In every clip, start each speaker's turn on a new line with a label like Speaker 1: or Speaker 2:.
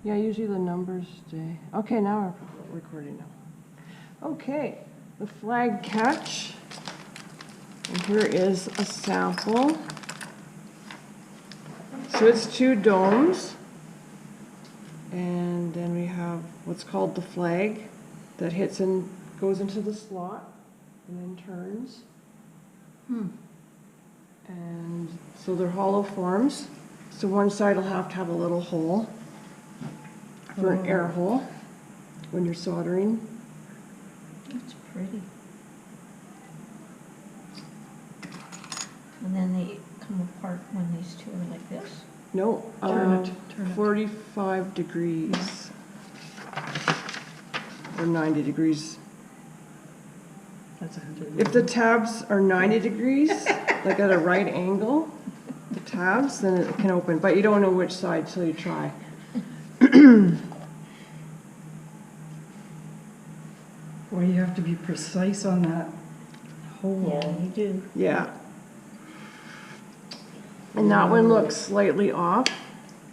Speaker 1: Yeah, usually the numbers stay. Okay, now we're recording now. Okay, the flag catch. And here is a sample. So it's 2 domes. And then we have what's called the flag that hits and goes into the slot and then turns. And so they're hollow forms. So one side will have to have a little hole for an air hole when you're soldering.
Speaker 2: That's pretty. And then they come apart when these two are like this?
Speaker 1: No,
Speaker 3: Turn it.
Speaker 1: 45 degrees or 90 degrees.
Speaker 3: That's 100.
Speaker 1: If the tabs are 90 degrees, like at a right angle, the tabs, then it can open, but you don't know which side till you try.
Speaker 3: Well, you have to be precise on that hole.
Speaker 2: Yeah, you do.
Speaker 1: Yeah. And that one looks slightly off,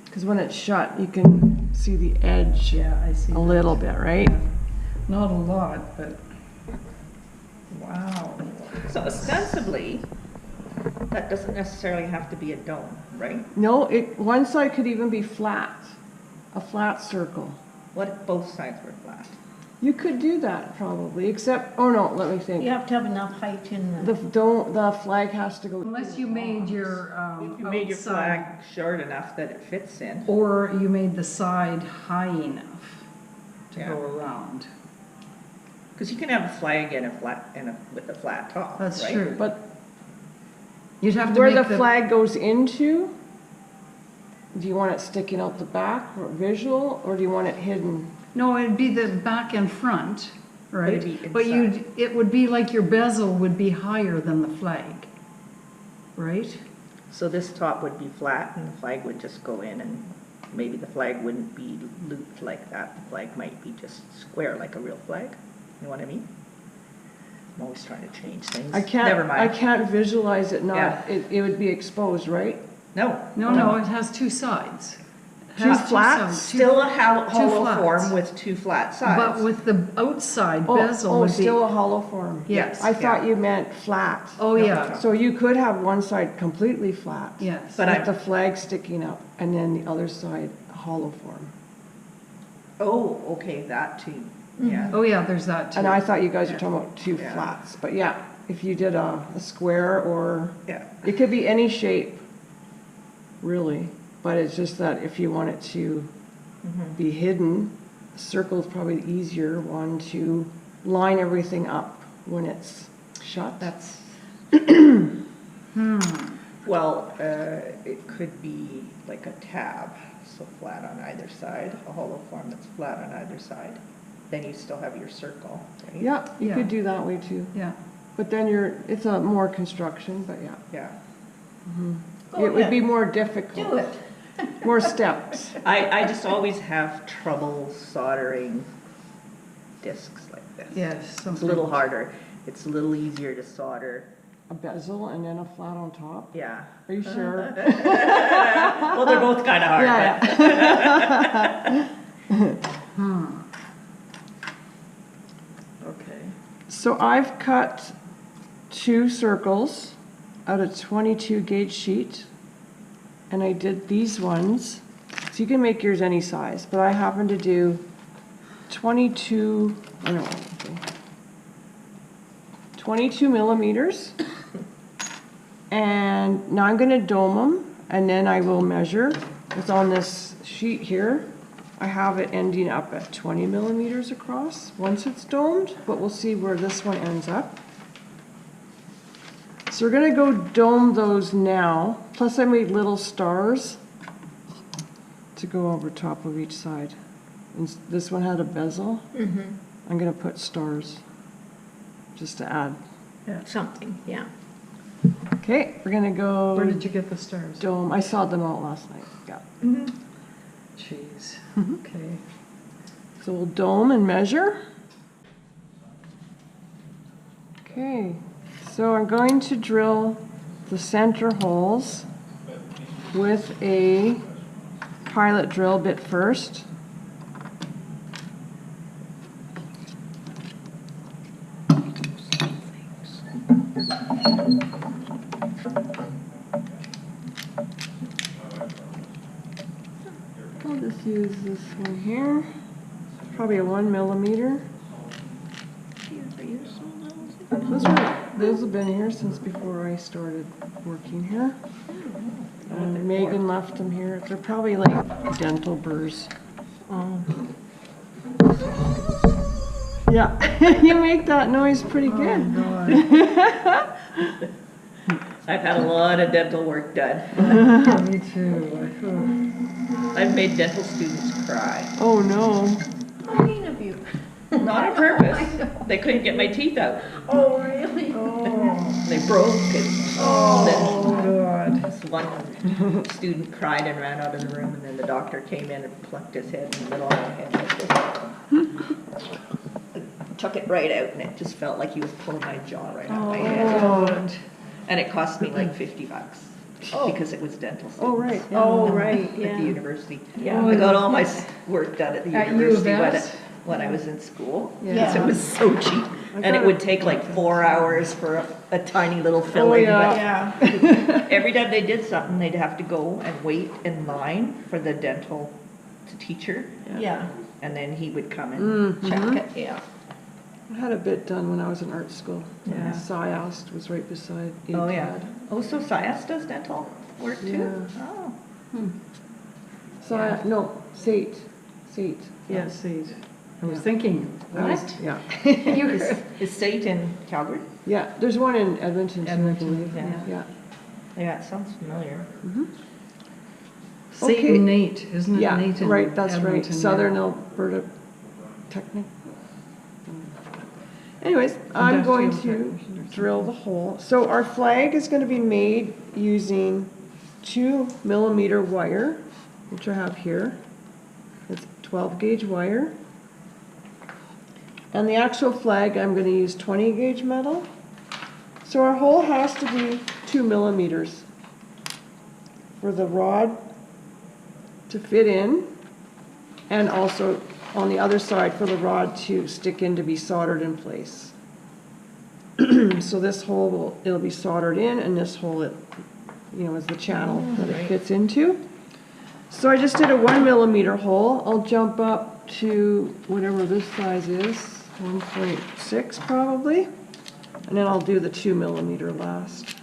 Speaker 1: because when it's shut, you can see the edge
Speaker 3: Yeah, I see.
Speaker 1: a little bit, right?
Speaker 3: Not a lot, but wow.
Speaker 4: So ostensibly, that doesn't necessarily have to be a dome, right?
Speaker 1: No, one side could even be flat, a flat circle.
Speaker 4: What if both sides were flat?
Speaker 1: You could do that probably, except, oh no, let me think.
Speaker 2: You have to have enough height in the,
Speaker 1: The flag has to go.
Speaker 3: Unless you made your
Speaker 4: If you made your
Speaker 3: outside,
Speaker 4: flag short enough that it fits in.
Speaker 3: or you made the side high enough to
Speaker 4: Yeah.
Speaker 3: go around.
Speaker 4: Because you can have a flag with a flat top,
Speaker 3: That's
Speaker 4: right?
Speaker 3: true.
Speaker 1: But
Speaker 3: You'd have to
Speaker 1: where
Speaker 3: make
Speaker 1: the flag goes into, do you want it sticking out the back or visual, or do you want it hidden?
Speaker 3: No, it'd be the back and front, right?
Speaker 4: It'd be
Speaker 3: But it would be like your bezel would be higher than the flag, right?
Speaker 4: So this top would be flat and the flag would just go in, and maybe the flag wouldn't be looped like that. The flag might be just square like a real flag. You know what I mean? I'm always trying to change things. Never mind.
Speaker 1: I can't visualize it not,
Speaker 4: Yeah.
Speaker 1: it would be exposed, right?
Speaker 4: No.
Speaker 3: No, it has 2 sides. It
Speaker 1: Two
Speaker 3: has
Speaker 1: flats?
Speaker 3: sides, two-
Speaker 4: Still a hollow
Speaker 3: flats.
Speaker 4: form with 2 flat sides.
Speaker 3: But with the outside bezel
Speaker 1: Oh,
Speaker 3: would be.
Speaker 1: still a hollow form.
Speaker 3: Yes.
Speaker 1: I thought you meant flat.
Speaker 3: Oh, yeah,
Speaker 1: So you could have one side completely flat.
Speaker 3: yes.
Speaker 4: But
Speaker 1: With the flag sticking up, and then the other side a hollow form.
Speaker 4: Oh, okay, that too. Yeah.
Speaker 3: Oh, yeah, there's that too.
Speaker 1: And I thought you guys were talking about 2
Speaker 4: Yeah.
Speaker 1: flats, but yeah, if you did a square or,
Speaker 4: Yeah.
Speaker 1: it could be any shape, really. But it's just that if you want it to be hidden, a circle is probably the easier one to line everything up when it's shut.
Speaker 4: That's, well, it could be like a tab, so flat on either side, a hollow form that's flat on either side. Then you still have your circle, right?
Speaker 1: Yeah, you
Speaker 3: Yeah.
Speaker 1: could do that way too.
Speaker 3: Yeah.
Speaker 1: But then it's a more construction, but yeah.
Speaker 4: Yeah.
Speaker 2: Go
Speaker 1: It would be
Speaker 2: ahead.
Speaker 1: more difficult.
Speaker 2: do it.
Speaker 1: More steps.
Speaker 4: I just always have trouble soldering discs like this.
Speaker 3: Yes.
Speaker 4: It's a little harder. It's a little easier to solder.
Speaker 1: A bezel and then a flat on top.
Speaker 4: Yeah.
Speaker 1: Are you sure?
Speaker 4: Well, they're both kind of hard.
Speaker 1: Yeah,
Speaker 3: Okay.
Speaker 1: So I've cut 2 circles out of 22 gauge sheet, and I did these ones. So you can make yours any size, but I happen to do 22 millimeters. And now I'm going to dome them, and then I will measure. It's on this sheet here. I have it ending up at 20 millimeters across once it's domed, but we'll see where this one ends up. So we're going to go dome those now. Plus I made little stars to go over top of each side. And this one had a bezel. I'm going to put stars just to add.
Speaker 2: Something, yeah.
Speaker 1: Okay, we're going to go
Speaker 3: Where did you get the stars?
Speaker 1: dome. I saw them out last night. Yeah.
Speaker 3: Jeez.
Speaker 1: Mm-hmm.
Speaker 3: Okay.
Speaker 1: So we'll dome and measure. Okay, so I'm going to drill the center holes with a pilot drill bit first. use this one here. Probably a 1 millimeter. Those have been here since before I started working here. And Megan left them here. They're probably like dental burrs. Yeah, you make that noise pretty good.
Speaker 4: I've had a lot of dental work done.
Speaker 3: Me too.
Speaker 4: I've made dental students cry.
Speaker 1: Oh no.
Speaker 2: How mean of you.
Speaker 4: Not on purpose. They couldn't get my teeth out.
Speaker 2: Oh, really?
Speaker 4: They broke and
Speaker 3: God.
Speaker 4: this one student cried and ran out of the room, and then the doctor came in and plucked his head in the middle of my head. Took it right out, and it just felt like he was pulling my jaw right out of my head. And it cost me like $50 because it was dental students.
Speaker 1: Oh right. Yeah.
Speaker 2: Oh, right,
Speaker 4: At the
Speaker 2: yeah.
Speaker 4: university.
Speaker 2: Yeah.
Speaker 4: I got all my work done at the
Speaker 3: At U of
Speaker 4: university
Speaker 3: S?
Speaker 4: when I was in school.
Speaker 1: Yeah.
Speaker 4: Because it was so cheap. And it would take like 4 hours for a tiny little filling.
Speaker 1: yeah.
Speaker 4: But every time they did something, they'd have to go and wait in line for the dental teacher.
Speaker 2: Yeah,
Speaker 4: And then he would come and
Speaker 2: check it, yeah.
Speaker 1: I had a bit done when I was in art school.
Speaker 4: Yeah.
Speaker 1: SciAst was right beside ACAD.
Speaker 4: Oh, yeah. Oh, so SciAst does dental work too?
Speaker 1: Yeah.
Speaker 4: Oh.
Speaker 1: No, SATE. SATE.
Speaker 3: Yeah, see, I was thinking.
Speaker 4: What?
Speaker 1: Yeah.
Speaker 4: Is SATE in Calgary?
Speaker 1: Yeah, there's one in Edmonton too, I
Speaker 4: Edmonton,
Speaker 1: believe.
Speaker 4: yeah.
Speaker 1: Yeah.
Speaker 4: Yeah, it sounds familiar.
Speaker 3: St.
Speaker 1: Okay.
Speaker 3: Nate, isn't it?
Speaker 1: Yeah,
Speaker 3: Nate in
Speaker 1: right, that's right.
Speaker 3: Edmonton, yeah.
Speaker 1: Southern Alberta Technic. Anyways, I'm going
Speaker 3: Industrial
Speaker 1: to
Speaker 3: technician or something.
Speaker 1: drill the hole. So our flag is going to be made using 2 millimeter wire, which I have here. It's 12 gauge wire. And the actual flag, I'm going to use 20 gauge metal. So our hole has to be 2 millimeters for the rod to fit in, and also on the other side for the rod to stick in to be soldered in place. So this hole it'll be soldered in, and this hole is the channel that it fits into. So I just did a 1 millimeter hole. I'll jump up to whatever this size is, 1.6 probably, and then I'll do the 2 millimeter last.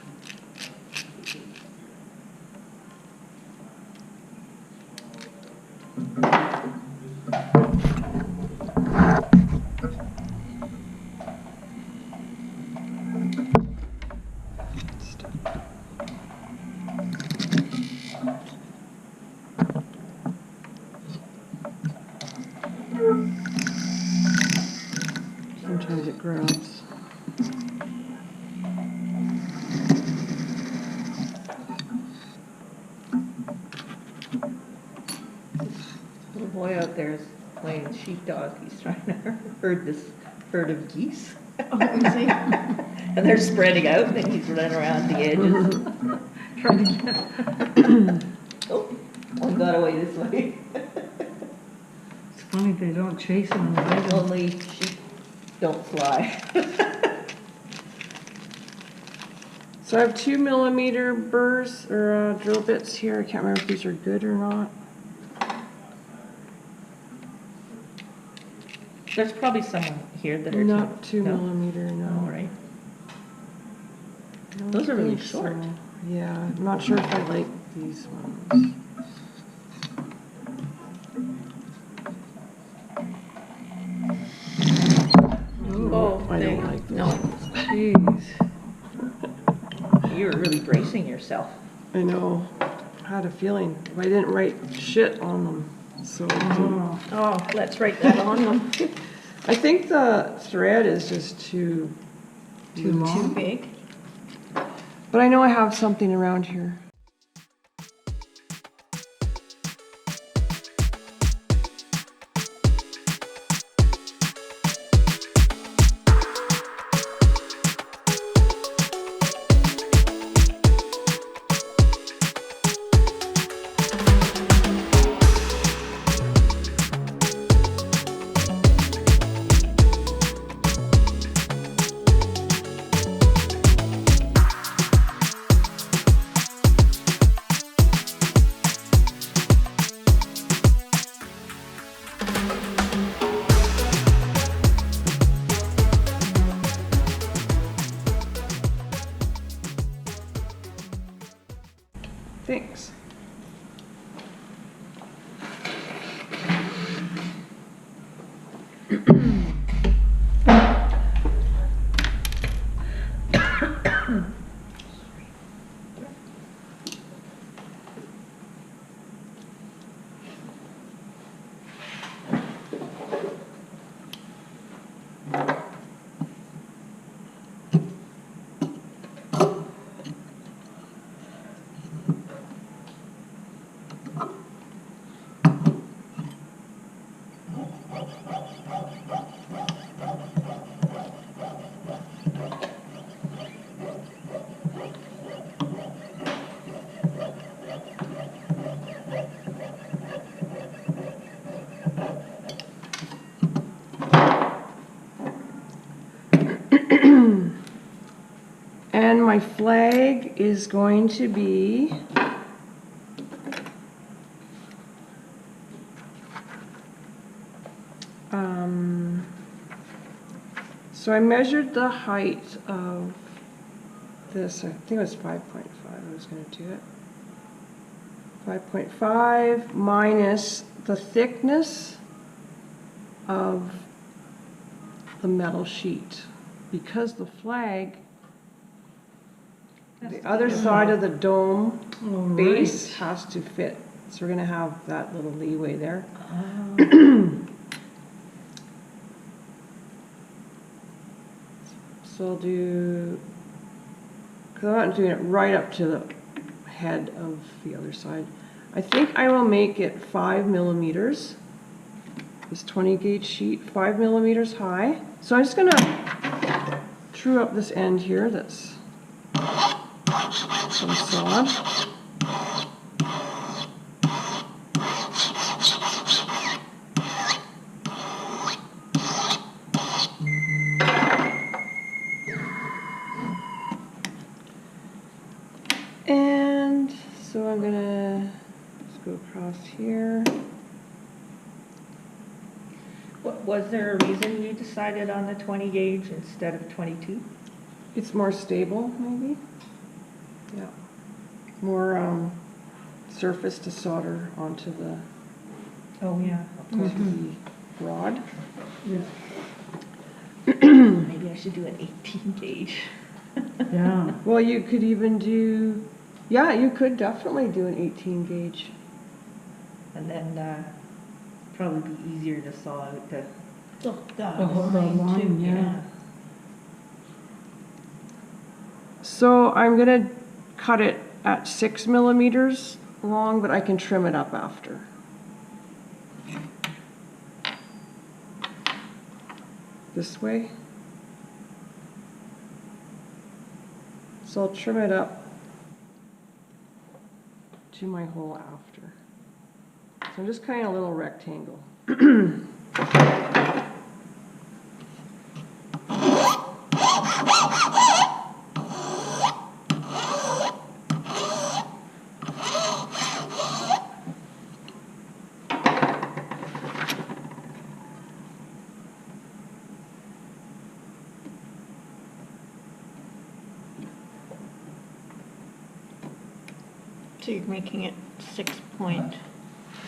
Speaker 1: Sometimes it grabs.
Speaker 4: Little boy out there is playing sheepdog. He's trying to herd this herd of geese.
Speaker 2: Oh, you see?
Speaker 4: And they're spreading out, and he's running around the edges.
Speaker 3: Trying to get-
Speaker 4: Oh, one got away this way.
Speaker 3: It's funny they don't chase them and bite them.
Speaker 4: Only sheep don't fly.
Speaker 1: So I have 2 millimeter burrs or drill bits here. I can't remember if these are good or not.
Speaker 4: There's probably some here that are
Speaker 1: Not 2
Speaker 4: no?
Speaker 1: millimeter, no.
Speaker 4: All right.
Speaker 1: I don't
Speaker 4: Those are really
Speaker 1: think
Speaker 4: short.
Speaker 1: so. Yeah, I'm not sure if I like these ones.
Speaker 2: Oh,
Speaker 1: I
Speaker 2: there
Speaker 1: don't
Speaker 2: you
Speaker 1: like
Speaker 2: go.
Speaker 1: those.
Speaker 2: No.
Speaker 3: Jeez.
Speaker 4: You were really bracing yourself.
Speaker 1: I know. I had a feeling. I didn't write shit on them. So
Speaker 2: Oh, let's write that on them.
Speaker 1: I think the thread is just too
Speaker 3: Too
Speaker 2: Too
Speaker 3: long?
Speaker 2: big.
Speaker 1: But I know I have something around here. Thanks. And my flag is going to be so I measured the height of this, I think it was 5.5, I was going to do it. 5.5 minus the thickness of the metal sheet, because the flag, the other side of the dome base has to fit. So we're going to have that little leeway there. So I'll do, because I'm not doing it right up to the head of the other side. I think I will make it 5 millimeters. This 20 gauge sheet, 5 millimeters high. So I'm just going to true up this end here that's some sod. And so I'm gonna just go across here.
Speaker 4: Was there a reason you decided on the 20 gauge instead of 22?
Speaker 1: It's more stable, maybe. Yeah. More surface to solder onto the
Speaker 4: Oh, yeah.
Speaker 1: the rod.
Speaker 4: Maybe I should do an 18 gauge.
Speaker 3: Yeah.
Speaker 1: Well, you could even do, yeah, you could definitely do an 18 gauge.
Speaker 4: And then probably be easier to saw out the
Speaker 3: The whole line, yeah.
Speaker 1: So I'm gonna cut it at 6 millimeters long, but I can trim it up after. This way. So I'll trim it up to my hole after. So I'm just cutting a little rectangle.
Speaker 2: So you're making it 6 point.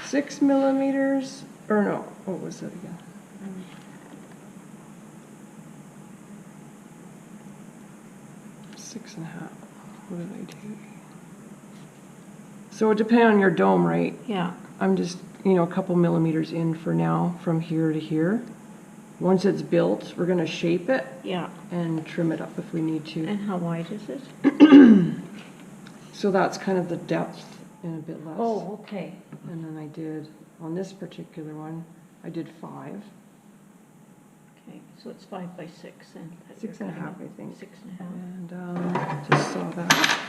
Speaker 1: 6 millimeters, or no, what was it again? 6.5. What did I do? So it depends on your dome, right?
Speaker 2: Yeah.
Speaker 1: I'm just, a couple millimeters in for now, from here to here. Once it's built, we're gonna shape it
Speaker 2: Yeah.
Speaker 1: and trim it up if we need to.
Speaker 2: And how wide is it?
Speaker 1: So that's kind of the depth and a bit less.
Speaker 2: Oh, okay.
Speaker 1: And then I did, on this particular one, I did 5.
Speaker 2: Okay, so it's 5 by 6 and.
Speaker 1: 6.5, I think.
Speaker 2: 6.5.
Speaker 1: And just saw that.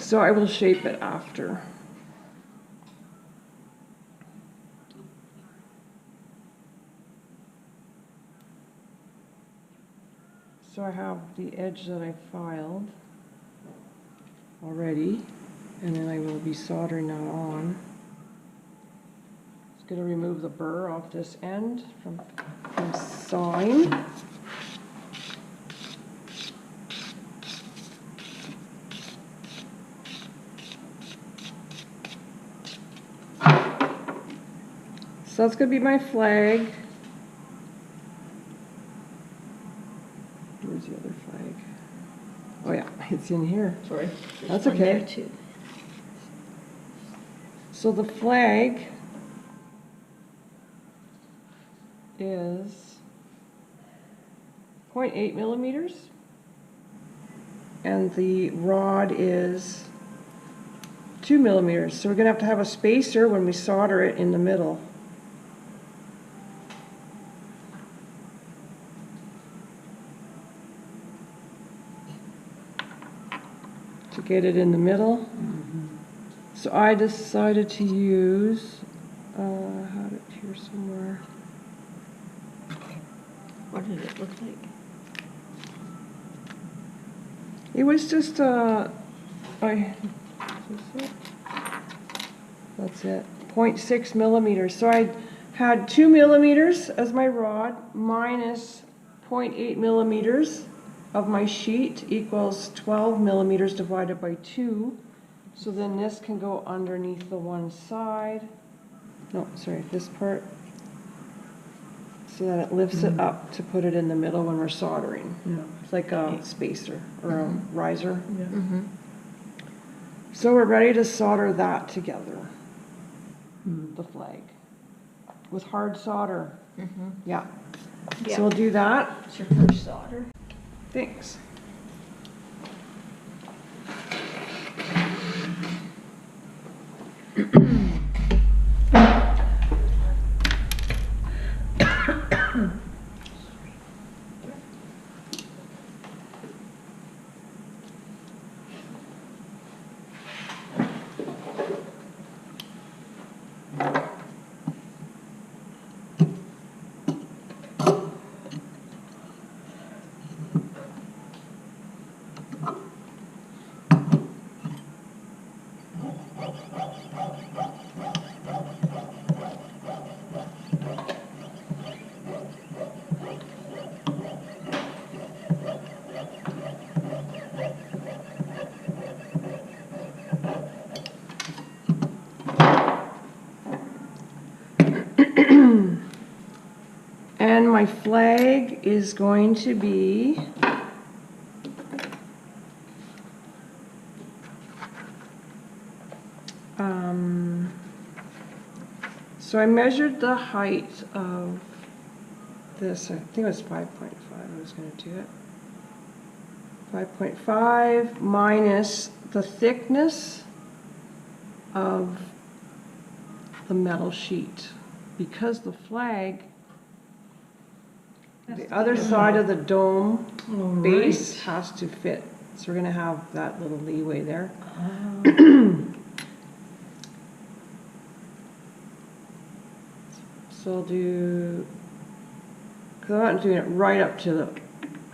Speaker 1: So I will shape it after. So I have the edge that I filed already, and then I will be soldering that on. Just going to remove the burr off this end from sawing. So that's going to be my flag. Where's the other flag? Oh yeah, it's in here.
Speaker 2: Sorry.
Speaker 1: That's
Speaker 2: There's one
Speaker 1: okay.
Speaker 2: there too.
Speaker 1: So the flag is 0.8 millimeters, and the rod is 2 millimeters. So we're going to have a spacer when we solder it in the middle. To get it in the middle. So I decided to use, had it here somewhere.
Speaker 2: What did it look like?
Speaker 1: It was just, is this it? That's it, 0.6 millimeters. So I had 2 millimeters as my rod minus 0.8 millimeters of my sheet equals 12 millimeters divided by 2. So then this can go underneath the one side. No, sorry, this part. So that it lifts it up to put it in the middle when we're soldering.
Speaker 3: Yeah.
Speaker 1: It's like a spacer or a riser.
Speaker 3: Yeah.
Speaker 2: Mm-hmm.
Speaker 1: So we're ready to solder that together. The flag. With hard solder.
Speaker 2: Mm-hmm.
Speaker 1: Yeah.
Speaker 2: Yeah.
Speaker 1: So we'll do that.
Speaker 2: It's your first solder.
Speaker 1: Thanks. And my flag is going to be so I measured the height of this, I think it was 5.5, I was going to do it. 5.5 minus the thickness of the metal sheet, because the flag, the other side of the dome base has to fit. So we're going to have that little leeway there. So I'll do, because I'm not doing it right up to the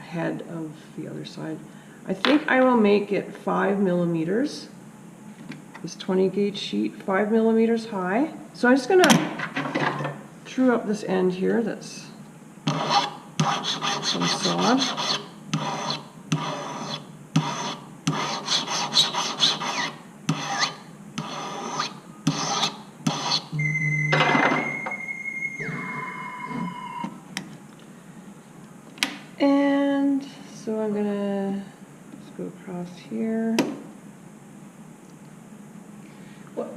Speaker 1: head of the other side. I think I will make it 5 millimeters. This 20 gauge sheet, 5 millimeters high. So I'm just going to true up this end here that's some sod. And so I'm gonna just go across here.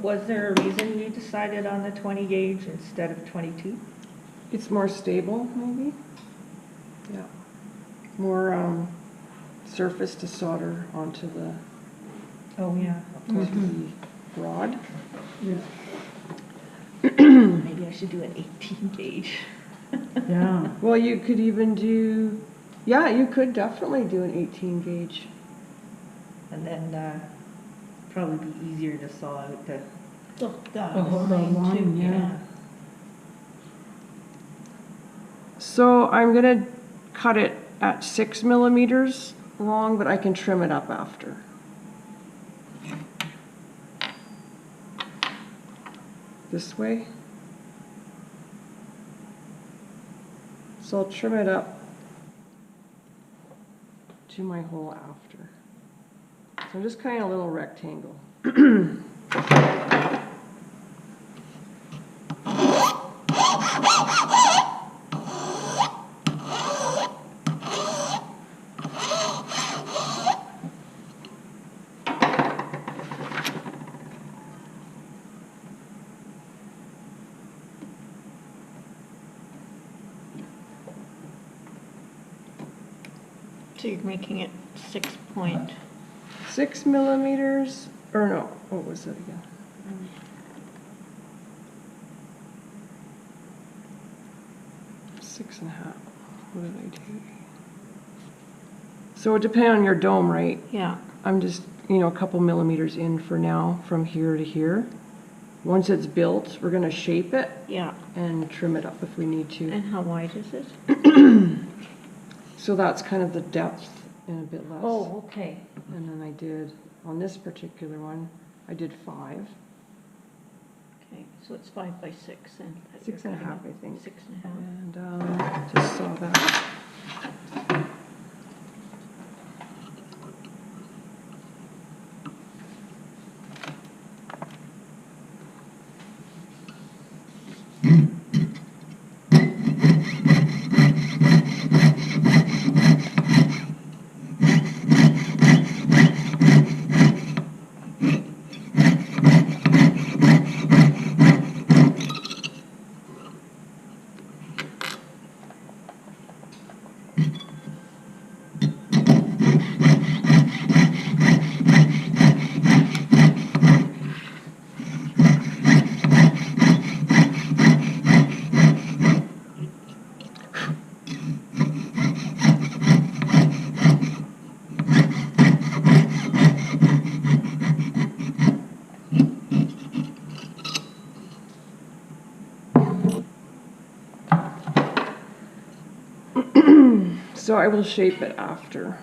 Speaker 4: Was there a reason you decided on the 20 gauge instead of 22?
Speaker 1: It's more stable, maybe. Yeah. More surface to solder onto the,
Speaker 4: Oh, yeah.
Speaker 1: onto the rod.
Speaker 3: Yeah.
Speaker 4: Maybe I should do an 18 gauge.
Speaker 3: Yeah.
Speaker 1: Well, you could even do, yeah, you could definitely do an 18 gauge.
Speaker 4: And then
Speaker 5: Probably be easier to saw out the,
Speaker 3: The whole line, yeah.
Speaker 1: So I'm gonna cut it at 6 millimeters long, but I can trim it up after. This way. So I'll trim it up to my hole after. So I'm just cutting a little rectangle.
Speaker 2: So you're making it 6 point,
Speaker 1: 6 millimeters, or no, what was it again? 6.5. What did I do? So it depends on your dome, right?
Speaker 2: yeah.
Speaker 1: I'm just, a couple millimeters in for now, from here to here. Once it's built, we're gonna shape it
Speaker 2: Yeah,
Speaker 1: and trim it up if we need to.
Speaker 2: and how wide is it?
Speaker 1: So that's kind of the depth and a bit less.
Speaker 2: Oh, okay.
Speaker 1: And then I did, on this particular one, I did 5.
Speaker 2: Okay, so it's 5 by 6 and.
Speaker 1: 6.5, I think.
Speaker 2: 6.5.
Speaker 1: And just saw that. So I will shape it after.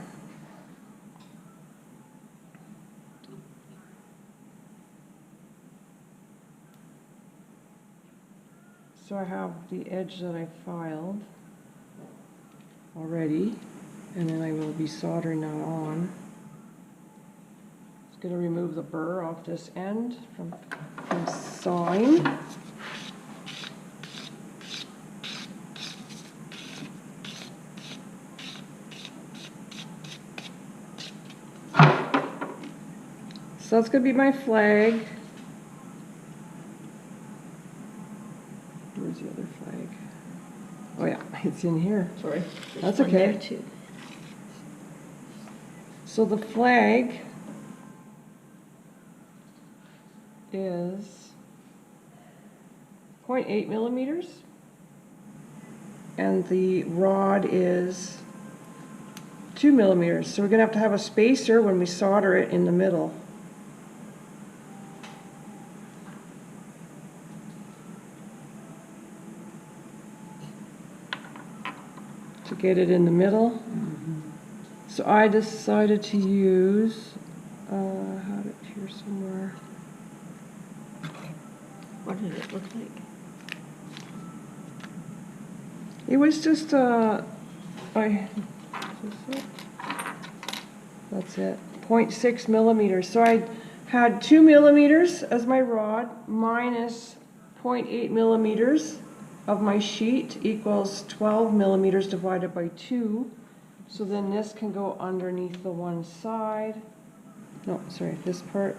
Speaker 1: So I have the edge that I filed already, and then I will be soldering that on. Just gonna remove the burr off this end from sawing. So that's gonna be my flag. Where's the other flag? Oh yeah, it's in here.
Speaker 2: Sorry.
Speaker 1: That's
Speaker 2: There's one
Speaker 1: okay.
Speaker 2: there too.
Speaker 1: So the flag is 0.8 millimeters, and the rod is 2 millimeters. So we're gonna have to have a spacer when we solder it in the middle. To get it in the middle. So I decided to use, I had it here somewhere.
Speaker 2: What did it look like?
Speaker 1: It was just, is this it? That's it, 0.6 millimeters. So I had 2 millimeters as my rod minus 0.8 millimeters of my sheet equals 12 millimeters divided by 2. So then this can go underneath the one side. No, sorry, this part.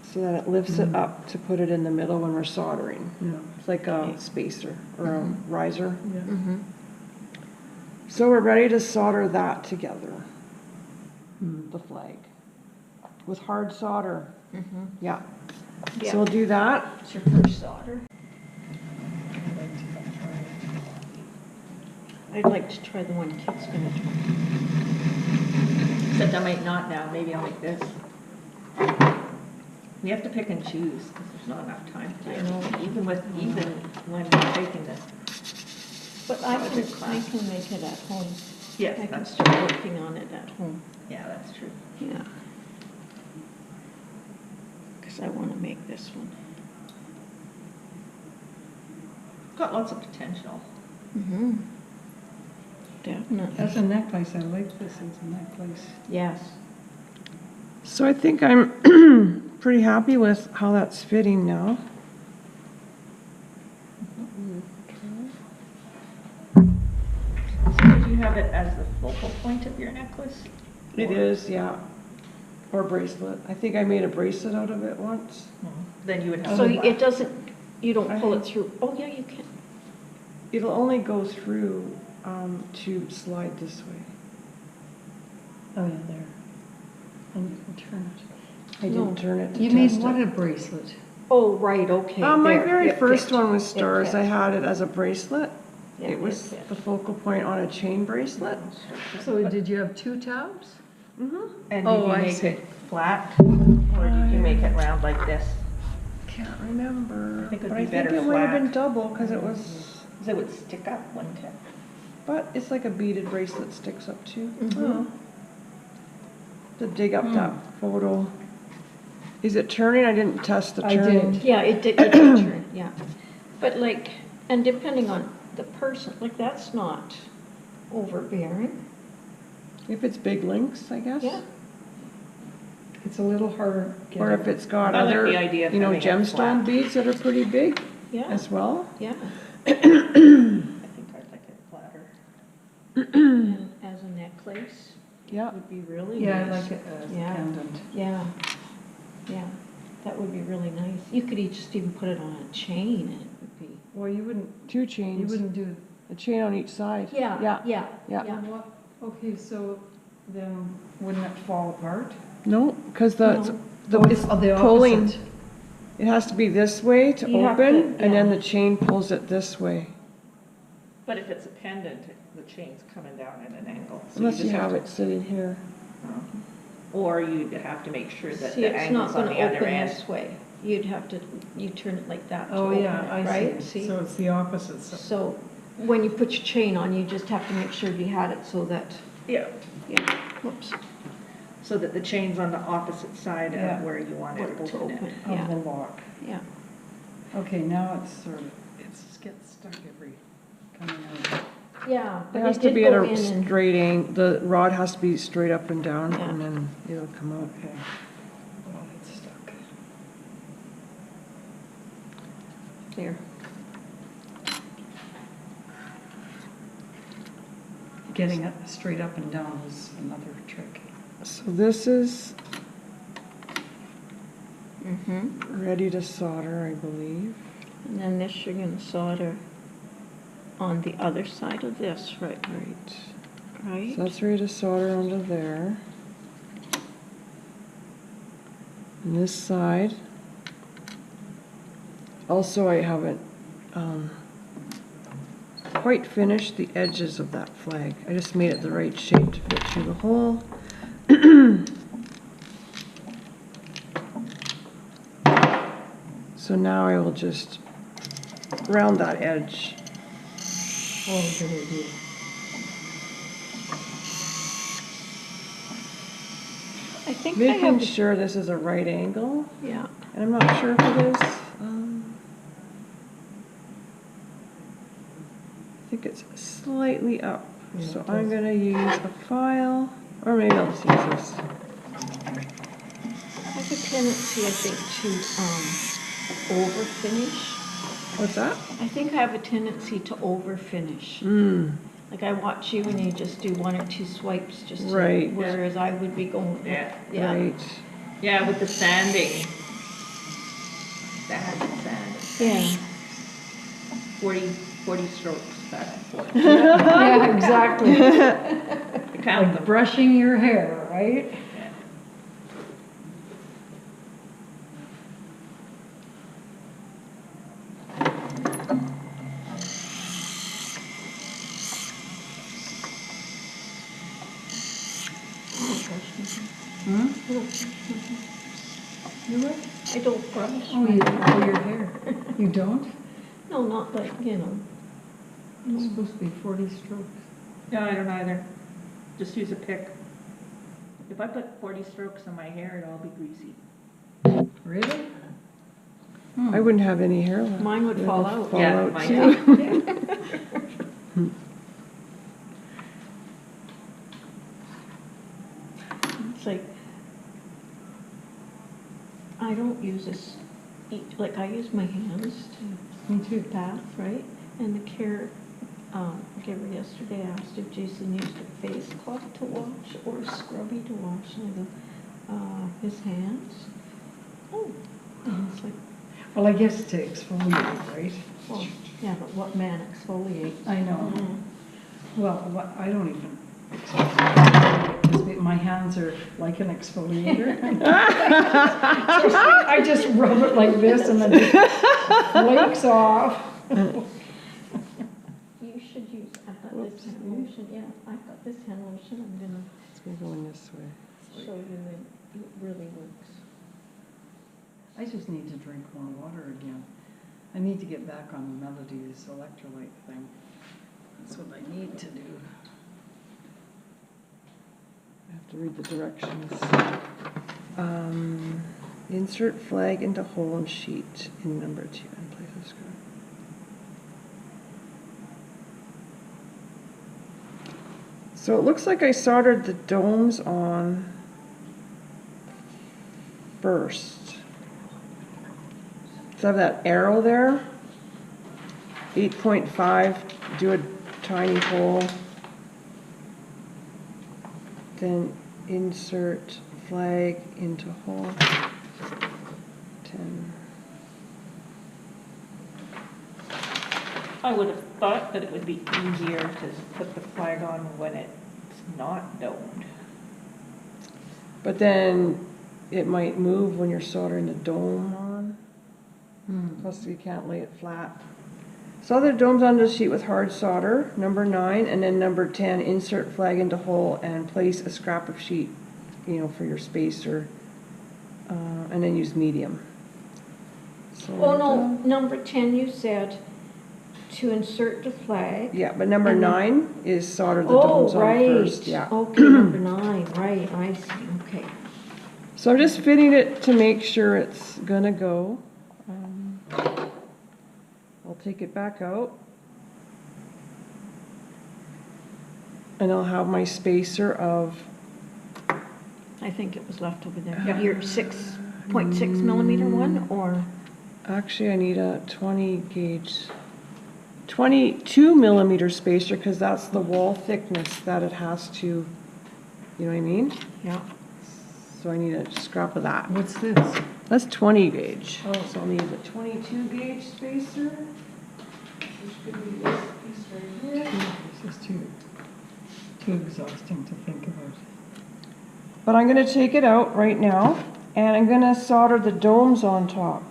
Speaker 1: So that it lifts it up to put it in the middle when we're soldering.
Speaker 3: Yeah.
Speaker 1: It's like a spacer or a riser.
Speaker 3: Yeah.
Speaker 2: Mm-hmm.
Speaker 1: So we're ready to solder that together. The flag. With hard solder.
Speaker 2: Mm-hmm.
Speaker 1: Yeah.
Speaker 2: Yeah.
Speaker 1: So we'll do that.
Speaker 2: It's your first solder. I'd like to try the one Kit's gonna try. Except I might not now, maybe I'll make this.
Speaker 4: We have to pick and choose because there's not enough time to.
Speaker 2: I know.
Speaker 4: Even when we're taking this.
Speaker 2: But I
Speaker 4: Project
Speaker 2: can
Speaker 4: class.
Speaker 2: make it at home.
Speaker 4: Yes,
Speaker 2: I can
Speaker 4: that's
Speaker 2: start
Speaker 4: true.
Speaker 2: working on it at home,
Speaker 4: Yeah, that's true.
Speaker 2: yeah. Because I want to make this one.
Speaker 4: Got lots of potential.
Speaker 2: Mm-hmm. Definitely.
Speaker 3: As a necklace, I like this as a necklace.
Speaker 2: Yes.
Speaker 1: So I think I'm pretty happy with how that's fitting now.
Speaker 4: So did you have it as the focal point of your necklace?
Speaker 1: It
Speaker 4: Or-
Speaker 1: is, yeah. Or bracelet. I think I made a bracelet out of it once.
Speaker 4: Then you would have.
Speaker 2: So
Speaker 4: a
Speaker 2: it doesn't, you don't pull
Speaker 1: I-
Speaker 2: it through, oh, yeah, you can.
Speaker 1: It'll only go through to slide this way.
Speaker 3: Oh, yeah, there. And you can turn it.
Speaker 1: I
Speaker 2: No.
Speaker 1: didn't turn it to
Speaker 3: You
Speaker 1: test
Speaker 3: made what,
Speaker 1: it.
Speaker 3: a bracelet?
Speaker 2: Oh, right, okay.
Speaker 1: My
Speaker 2: there.
Speaker 1: very
Speaker 2: It
Speaker 1: first
Speaker 2: fit.
Speaker 1: one with
Speaker 2: It
Speaker 1: stars,
Speaker 2: fit.
Speaker 1: I had it as a bracelet.
Speaker 2: Yeah,
Speaker 1: It was
Speaker 2: fit.
Speaker 1: the focal point on a chain bracelet.
Speaker 3: So did you have 2 tabs?
Speaker 1: Mm-hmm.
Speaker 4: And did
Speaker 3: Oh,
Speaker 4: you
Speaker 3: I
Speaker 4: make
Speaker 3: see.
Speaker 4: it flat? Or did you make it round like this?
Speaker 1: Can't remember.
Speaker 4: I think it would
Speaker 1: But
Speaker 4: be
Speaker 1: I think
Speaker 4: better
Speaker 1: it might have been
Speaker 4: flat.
Speaker 1: double because it was,
Speaker 4: Because it would stick up one tip.
Speaker 1: but it's like a beaded bracelet sticks up too.
Speaker 2: Mhm.
Speaker 1: To dig up that photo. Is it turning? I didn't test the
Speaker 3: I
Speaker 1: turning.
Speaker 3: did.
Speaker 2: Yeah, it did turn, yeah. But like, and depending on the person, like that's not overbearing,
Speaker 1: If it's big links, I guess.
Speaker 2: yeah.
Speaker 3: It's a little harder
Speaker 1: Or if it's got
Speaker 4: I like
Speaker 1: other,
Speaker 4: the idea of
Speaker 1: you know,
Speaker 4: having it
Speaker 1: gemstone
Speaker 4: flat.
Speaker 1: beads that are pretty big
Speaker 2: Yeah,
Speaker 1: as well.
Speaker 2: yeah.
Speaker 4: I think I'd like it flatter.
Speaker 2: And as a necklace,
Speaker 1: Yeah.
Speaker 2: would be really
Speaker 3: Yeah, I
Speaker 2: nice.
Speaker 3: like it as a
Speaker 2: Yeah.
Speaker 3: pendant.
Speaker 2: Yeah, yeah, that would be really nice. You could just even put it on a chain and it would be.
Speaker 3: Well, you wouldn't,
Speaker 1: 2
Speaker 3: you
Speaker 1: chains.
Speaker 3: wouldn't do,
Speaker 1: A chain on each side.
Speaker 2: Yeah,
Speaker 1: Yeah.
Speaker 2: yeah,
Speaker 1: Yeah.
Speaker 2: yeah.
Speaker 3: what, okay, so then wouldn't it fall apart?
Speaker 1: No, because the
Speaker 2: No.
Speaker 1: it's
Speaker 3: the
Speaker 1: pulling.
Speaker 3: opposite.
Speaker 1: It has to be this way to
Speaker 2: You have
Speaker 1: open,
Speaker 2: to-
Speaker 1: and then
Speaker 2: yeah.
Speaker 1: the chain pulls it this way.
Speaker 4: But if it's a pendant, the chain's coming down at an angle. So
Speaker 1: Unless you
Speaker 4: just
Speaker 1: have it sitting here.
Speaker 4: Or you'd have to make sure that
Speaker 2: See,
Speaker 4: the
Speaker 2: it's not
Speaker 4: angle's on
Speaker 2: gonna
Speaker 4: the other
Speaker 2: open
Speaker 4: end.
Speaker 2: this way. You'd have to, you turn it like that to
Speaker 3: Oh,
Speaker 2: open
Speaker 3: yeah,
Speaker 2: it,
Speaker 3: I
Speaker 2: right?
Speaker 3: see.
Speaker 2: See?
Speaker 3: So it's the opposite side.
Speaker 2: So when you put your chain on, you just have to make sure you had it so that,
Speaker 4: Yeah,
Speaker 2: yeah, whoops,
Speaker 4: so that the chain's on the opposite side
Speaker 3: Yeah.
Speaker 4: of where you want
Speaker 2: where
Speaker 4: it
Speaker 2: to
Speaker 4: open.
Speaker 2: open,
Speaker 3: Of
Speaker 2: yeah,
Speaker 3: the lock.
Speaker 2: yeah.
Speaker 3: Okay, now it's sort of, it gets stuck every coming out.
Speaker 2: Yeah,
Speaker 1: It
Speaker 2: but
Speaker 1: has
Speaker 2: it
Speaker 1: to
Speaker 2: did
Speaker 1: be at
Speaker 2: go
Speaker 1: a
Speaker 2: in and,
Speaker 1: straight angle. The rod has to be straight up and down,
Speaker 2: Yeah.
Speaker 1: and then it'll come out.
Speaker 3: Okay. Well, it's stuck.
Speaker 2: there.
Speaker 3: Getting it straight up and down is another trick.
Speaker 1: So this is
Speaker 2: Mm-hmm.
Speaker 1: ready to solder, I believe.
Speaker 2: And then this you're gonna solder on the other side of this, right,
Speaker 1: Right.
Speaker 2: right?
Speaker 1: So that's ready to solder onto there. And this side. Also, I haven't quite finished the edges of that flag. I just made it the right shape to fit through the hole. So now I will just round that edge.
Speaker 3: Oh, good idea.
Speaker 2: I think I
Speaker 1: Making
Speaker 2: have,
Speaker 1: sure this is a right angle,
Speaker 2: yeah,
Speaker 1: and I'm not sure if it is. I think it's slightly up.
Speaker 3: Yeah,
Speaker 1: So
Speaker 3: it
Speaker 1: I'm
Speaker 3: does.
Speaker 1: gonna use a file, or maybe I'll just use this.
Speaker 2: I have a tendency, I think, to, over finish.
Speaker 1: What's that?
Speaker 2: I think I have a tendency to over finish. Like I watch you and you just do 1 or 2 swipes just to,
Speaker 1: Right.
Speaker 2: whereas I would be going,
Speaker 4: Yeah.
Speaker 2: yeah.
Speaker 1: Right.
Speaker 4: Yeah, with the sanding. Sand.
Speaker 2: Yeah,
Speaker 4: 40 strokes back and forth.
Speaker 3: Yeah, exactly.
Speaker 4: Count
Speaker 3: Like
Speaker 4: them.
Speaker 3: brushing your hair, right?
Speaker 4: Yeah.
Speaker 3: You what?
Speaker 2: I don't brush.
Speaker 3: Oh, you pull your hair. You don't?
Speaker 2: No, not like, you know.
Speaker 3: It's supposed to be 40 strokes.
Speaker 4: No, I don't either. Just use a pick. If I put 40 strokes on my hair, it'll all be greasy.
Speaker 3: Really?
Speaker 1: I wouldn't have any hair left.
Speaker 2: Mine would fall out.
Speaker 1: Fall
Speaker 5: Yeah,
Speaker 1: out
Speaker 5: mine
Speaker 1: too.
Speaker 2: It's like, I don't use this, like I use my hands
Speaker 3: Me too.
Speaker 2: to bath, right? And the caregiver yesterday asked if Jason used a face cloth to wash or a scrubby to wash. And I go, his hands. Oh, and it's like,
Speaker 3: Well, I guess to exfoliate, right?
Speaker 2: well, yeah, but what man exfoliates?
Speaker 3: I know.
Speaker 2: Mm.
Speaker 3: Well, I don't even exfoliate, because my hands are like an exfoliator. I just rub it like this and then it flakes off.
Speaker 2: You should use, I've got this hand lotion, yeah, I've got this hand lotion, I'm gonna
Speaker 1: It's gonna go in this way.
Speaker 2: show you that it really works.
Speaker 3: I just need to drink more water again. I need to get back on Melody's electrolyte thing. That's what I need to do.
Speaker 1: I have to read the directions. Insert flag into hole and sheet in number 2 and place a screw. So it looks like I soldered the domes on first. So I have that arrow there. 8.5, do a tiny hole. Then insert flag into hole. 10.
Speaker 4: I would have thought that it would be easier to put the flag on when it's not domed.
Speaker 1: But then it might move when you're soldering the dome on. Plus you can't lay it flat. Solder the domes onto the sheet with hard solder, number 9, and then number 10, insert flag into hole and place a scrap of sheet, for your spacer, and then use medium. So,
Speaker 2: Oh, no, number 10, you said to insert the flag.
Speaker 1: Yeah, but number
Speaker 2: And then-
Speaker 1: 9 is solder the
Speaker 2: Oh,
Speaker 1: domes on
Speaker 2: right.
Speaker 1: first, yeah.
Speaker 2: Okay, number 9, right, I see, okay.
Speaker 1: So I'm just fitting it to make sure it's gonna go. I'll take it back out. And I'll have my spacer of,
Speaker 2: I think it was left over there. Your 6.6 millimeter one, or?
Speaker 1: actually I need a 20 gauge, 22 millimeter spacer because that's the wall thickness that it has to, you know what I mean?
Speaker 2: Yeah.
Speaker 1: So I need a scrap of that.
Speaker 3: What's this?
Speaker 1: That's 20 gauge.
Speaker 3: Oh.
Speaker 1: So I'll need the 22 gauge spacer. Which could be this piece right here.
Speaker 3: This is too exhausting to think about.
Speaker 1: But I'm gonna take it out right now and I'm gonna solder the domes on top.